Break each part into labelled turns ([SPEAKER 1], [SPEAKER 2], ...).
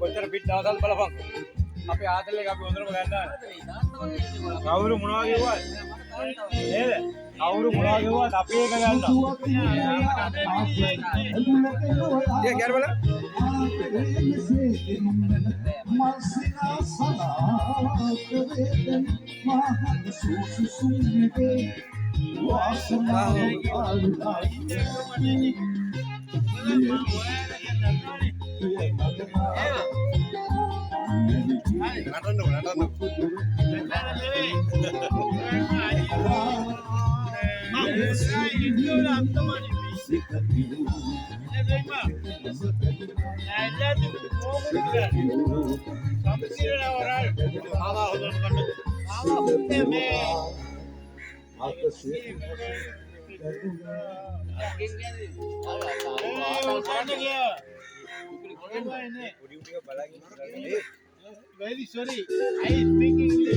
[SPEAKER 1] කොච්චර පිට දවසක් බලපන්. අපේ ආතල් එක අපි හොඳටම ගන්නවා. කවුරු මොනවා කිව්වද? නේද? කවුරු මොනවා කිව්වද අපි එක ගන්නවා. ඒ ගැර බලන්න.
[SPEAKER 2] Very sorry, I speak English.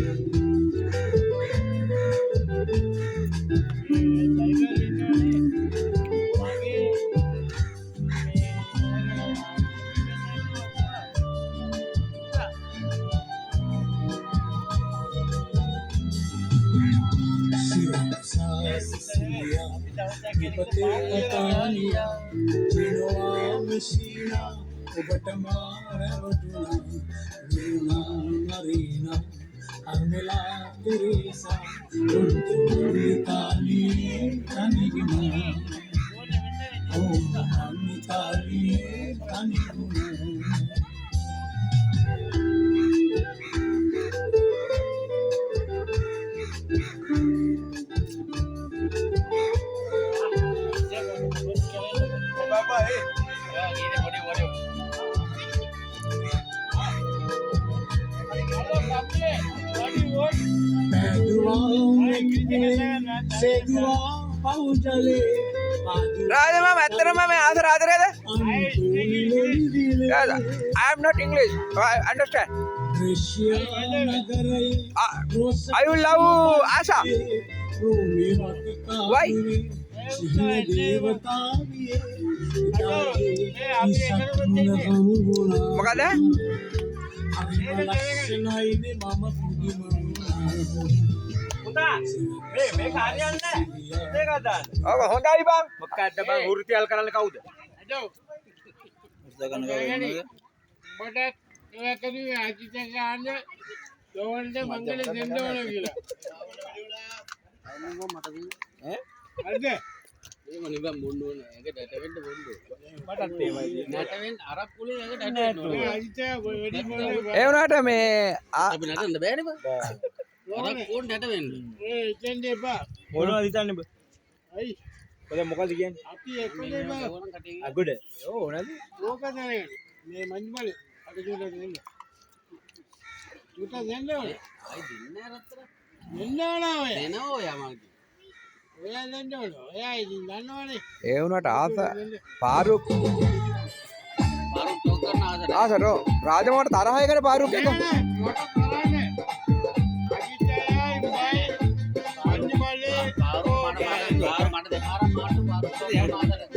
[SPEAKER 1] Radha, I am not English. I understand. I will love Asa. Why? Makanya? මේ කාර්යයන්නේ ඒක ගන්න. ඔව් හොඳයි බං. මොකක්ද බං වෘත්තියල් කරන්න කවුද? අදෝ. උස්දා ගන්න
[SPEAKER 2] මට ඒකදී ආජිත ගන්න දෝවන්ට මංගල දෙන්න ඕන කියලා. අයිනෝ මට දී ඈ? හරිද? ඒක නිකන් බොන්න ඕන. ඒක ඩට වෙන්න බොන්න. මටත් ඒවයි. ඩට වෙන්න අරක් කුලේ ඒක ඩට වෙන්න ඕන. ආජිත වැඩි මොනේ.
[SPEAKER 1] ඒ වුණාට මේ
[SPEAKER 2] අපි නටන්න බෑනේ බං. අරක් කොන් ඩට වෙන්න. ඒ ඉතින් දෙපා.
[SPEAKER 1] මොනවද හිතන්නේ බ?
[SPEAKER 2] අයි.
[SPEAKER 1] ඔය මොකද කියන්නේ?
[SPEAKER 2] අපි එක්කනේ බං.
[SPEAKER 1] අගොඩ. ඕ නේද?
[SPEAKER 2] ඕක තමයි. මේ මන්දිමල අද ජොල දෙන්න. උට දෙන්න ඕනේ. අයි දෙන්න රත්තර. දෙන්න ඕන ඔය. දෙනවා ඔයා මගේ. ඔයා දෙන්න ඕන. ඔයා ඉතින් දන්නවනේ.
[SPEAKER 1] ඒ වුණාට ආස පාරුක්
[SPEAKER 2] ටෝක් කරන ආසට.
[SPEAKER 1] ආසරෝ රාජමෝට තරහ එකනේ පාරුක් එක.
[SPEAKER 2] මට කරන්නේ. අජිතයයි බයි. මන්දිමලේ පාරු මට දෙපාරක් මාට්ටු පාරු කරන ආසට.